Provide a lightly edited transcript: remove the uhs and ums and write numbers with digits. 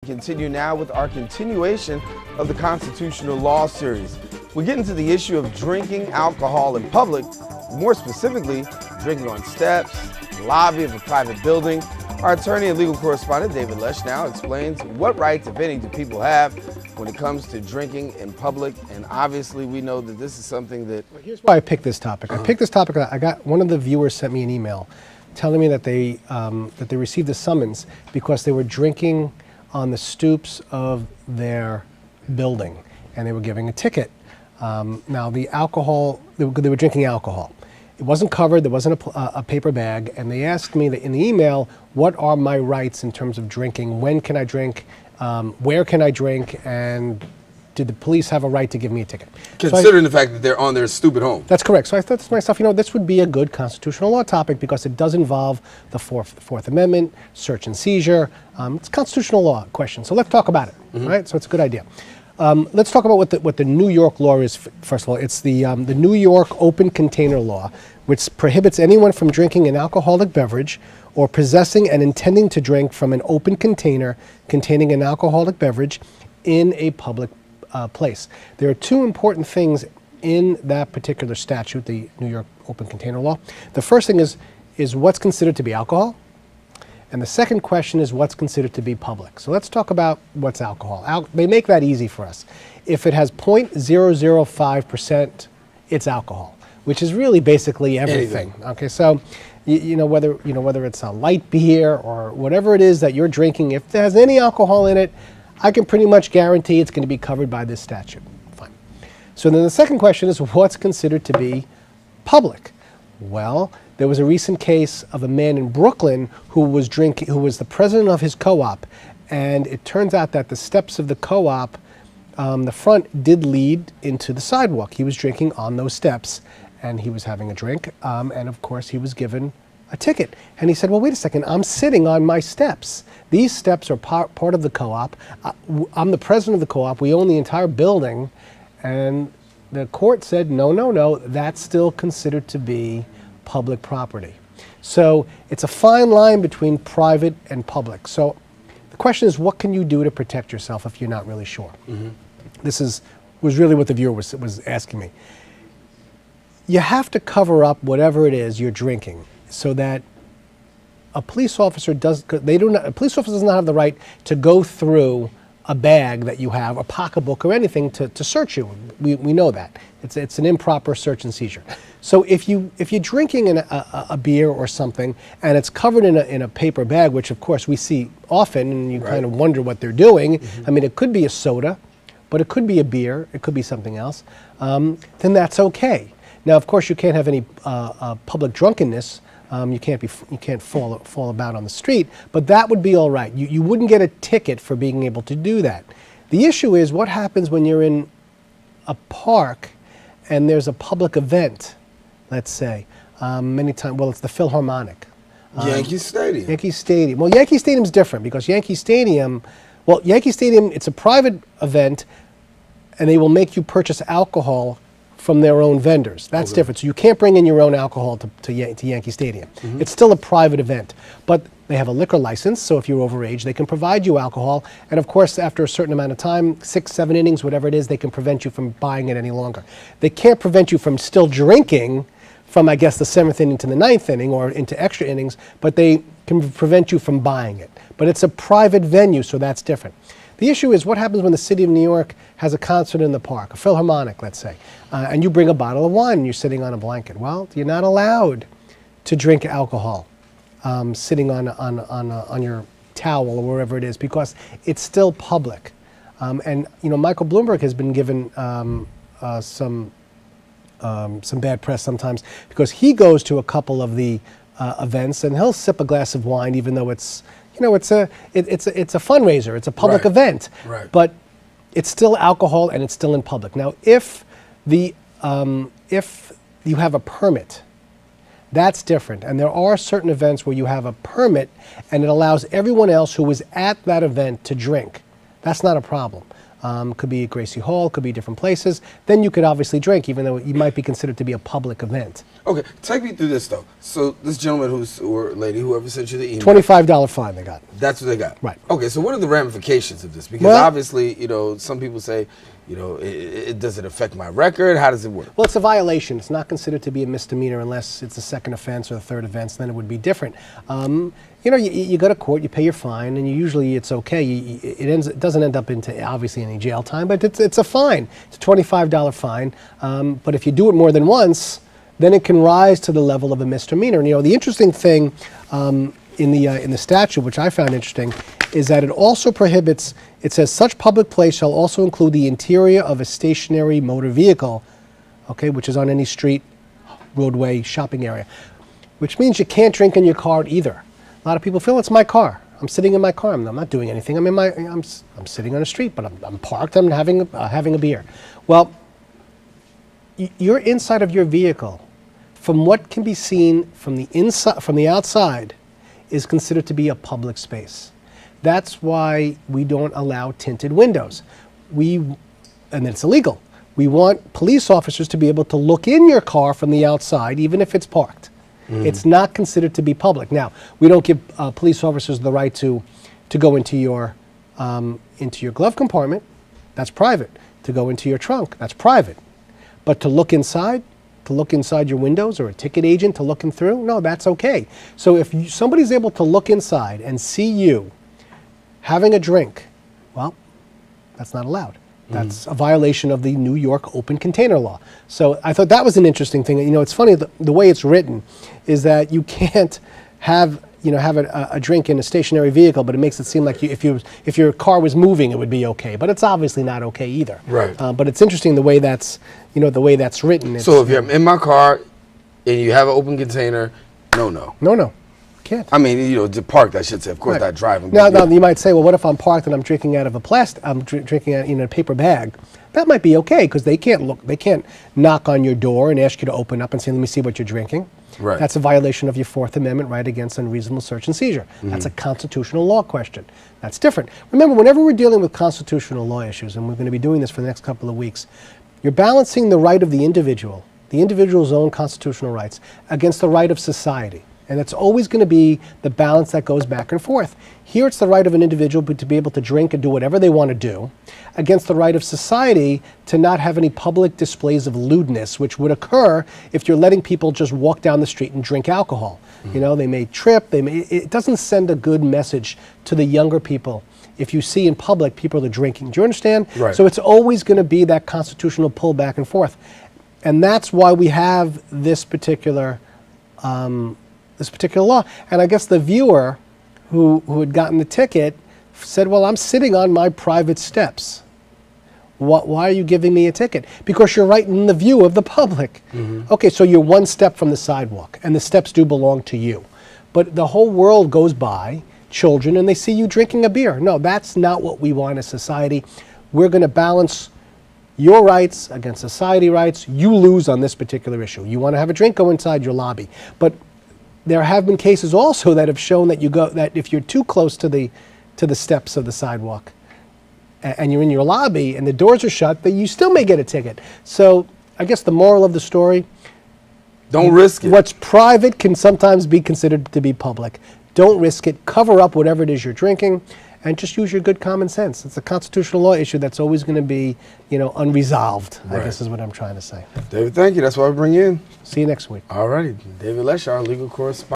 Continue now with our continuation of the constitutional law series. We get into the issue of drinking alcohol in public, more specifically, drinking on steps, the lobby of a private building. Our attorney and legal correspondent, David Lesch, now explains what rights, if any, do people have when it comes to drinking in public. And obviously, we know that this is something that... Here's why I picked this topic. I picked this topic, I got one of the viewers sent me an email telling me that they received a summons because they were drinking on the stoops of their building, and they were giving a ticket. Now, the alcohol, they were drinking alcohol. It wasn't covered, there wasn't a paper bag, and they asked me in the email, what are my rights in terms of drinking? When can I drink? Where can I drink? And did the police have a right to give me a ticket? Considering the fact that they're on their stupid home. That's correct. So I thought to myself, this would be a good constitutional law topic because it does involve the Fourth Amendment, search and seizure. It's a constitutional law question. So let's talk about it, right? So it's a good idea. Let's talk about what the New York law is. First of all, it's the New York Open Container Law, which prohibits anyone from drinking an alcoholic beverage or possessing and intending to drink from an open container containing an alcoholic beverage in a public place. There are two important things in that particular statute, the New York Open Container Law. The first thing is what's considered to be alcohol, and the second question is what's considered to be public. So let's talk about what's alcohol. They make that easy for us. If it has 0.005%, it's alcohol, which is really basically everything. Okay, so whether it's a light beer or whatever it is that you're drinking, if it has any alcohol in it, I can pretty much guarantee it's going to be covered by this statute. Fine. So then the second question is what's considered to be public? Well, there was a recent case of a man in Brooklyn who was the president of his co-op, and it turns out that the steps of the co-op, the front did lead into the sidewalk. He was drinking on those steps, and he was having a drink, and of course he was given a ticket. And he said, well, wait a second, I'm sitting on my steps. These steps are part of the co-op. I'm the president of the co-op. We own the entire building. And the court said, no, that's still considered to be public property. So it's a fine line between private and public. So the question is, what can you do to protect yourself if you're not really sure? This was really what the viewer was asking me. You have to cover up whatever it is you're drinking so that a police officer doesn't have the right to go through a bag that you have, a pocketbook or anything to search you. We know that. It's an improper search and seizure. So if you're drinking a beer or something and it's covered in a paper bag, which of course we see often, and you kind of wonder what they're doing. I mean, it could be a soda, but it could be a beer, it could be something else. Then that's okay. Now, of course, you can't have any public drunkenness. You can't fall about on the street, but that would be all right. You wouldn't get a ticket for being able to do that. The issue is what happens when you're in a park and there's a public event, let's say, it's the Philharmonic. Yankee Stadium. Yankee Stadium. Well, Yankee Stadium's different because Yankee Stadium, it's a private event and they will make you purchase alcohol from their own vendors. That's different. So you can't bring in your own alcohol to Yankee Stadium. It's still a private event. But they have a liquor license, so if you're overage, they can provide you alcohol. And of course, after a certain amount of time, 6, 7 innings, whatever it is, they can prevent you from buying it any longer. They can't prevent you from still drinking from, I guess, the 7th inning to the 9th inning or into extra innings, but they can prevent you from buying it. But it's a private venue, so that's different. The issue is what happens when the city of New York has a concert in the park, a Philharmonic, let's say, and you bring a bottle of wine and you're sitting on a blanket. Well, you're not allowed to drink alcohol sitting on your towel or wherever it is because it's still public. And Michael Bloomberg has been given some bad press sometimes because he goes to a couple of the events and he'll sip a glass of wine even though it's a fundraiser, it's a public event, but it's still alcohol and it's still in public. Now, if you have a permit, that's different. And there are certain events where you have a permit and it allows everyone else who was at that event to drink. That's not a problem. could be at Gracie Hall, could be different places. Then you could obviously drink, even though you might be considered to be a public event. Okay, take me through this though. So this gentleman or lady, whoever sent you the email, $25 fine they got. that's what they got. Right. Okay, so what are the ramifications of this? Because Well, obviously, some people say, it does it affect my record? How does it work? Well, it's a violation. It's not considered to be a misdemeanor unless it's a second offense or a third offense. Then it would be different. You go to court, you pay your fine, and usually it's okay. It doesn't end up into obviously any jail time, but it's a fine. It's a $25 fine. But if you do it more than once, then it can rise to the level of a misdemeanor. And the interesting thing in the statute, which I found interesting, is that it also prohibits. It says such public place shall also include the interior of a stationary motor vehicle, okay, which is on any street, roadway, shopping area, which means you can't drink in your car either. A lot of people feel it's my car. I'm sitting in my car. I'm not doing anything. I'm sitting on the street, but I'm parked. I'm having a beer. Well, you're inside of your vehicle. From what can be seen from the outside, is considered to be a public space. That's why we don't allow tinted windows. And it's illegal. We want police officers to be able to look in your car from the outside, even if it's parked. It's not considered to be public. Now, we don't give police officers the right to go into your glove compartment. That's private. To go into your trunk, that's private. But to look inside your windows, or a ticket agent to look in through, no, that's okay. So if somebody's able to look inside and see you having a drink, well, that's not allowed. That's a violation of the New York open container law. So I thought that was an interesting thing. It's funny, the way it's written is that you can't have a drink in a stationary vehicle, but it makes it seem like if your car was moving, it would be okay. But it's obviously not okay either. Right. But it's interesting the way that's written. So if you're in my car and you have an open container, no. Can't. I mean, parked, I should say. Of course, not driving. Now, you might say, well, what if I'm parked and I'm drinking out of I'm drinking out in a paper bag? That might be okay because they can't knock on your door and ask you to open up and say, let me see what you're drinking. Right. That's a violation of your Fourth Amendment right against unreasonable search and seizure. That's a constitutional law question. That's different. Remember, whenever we're dealing with constitutional law issues, and we're going to be doing this for the next couple of weeks, you're balancing the right of the individual's own constitutional rights, against the right of society. And it's always going to be the balance that goes back and forth. Here it's the right of an individual to be able to drink and do whatever they want to do, against the right of society to not have any public displays of lewdness, which would occur if you're letting people just walk down the street and drink alcohol. They may trip. It doesn't send a good message to the younger people if you see in public people are drinking. Do you understand? Right. So it's always going to be that constitutional pull back and forth. And that's why we have this particular law. And I guess the viewer who had gotten the ticket said, well, I'm sitting on my private steps. Why are you giving me a ticket? Because you're right in the view of the public. Okay, so you're one step from the sidewalk, and the steps do belong to you. But the whole world goes by, children, and they see you drinking a beer. No, that's not what we want as society. We're going to balance your rights against society rights. You lose on this particular issue. You want to have a drink, go inside your lobby. But there have been cases also that have shown that if you're too close to the steps of the sidewalk and you're in your lobby and the doors are shut, that you still may get a ticket. So I guess the moral of the story, don't risk it. What's private can sometimes be considered to be public. Don't risk it. Cover up whatever it is you're drinking and just use your good common sense. It's a constitutional law issue that's always going to be, unresolved, I guess is what I'm trying to say. David, thank you. That's why we bring you in. See you next week. All righty. David Lesch, our legal correspondent.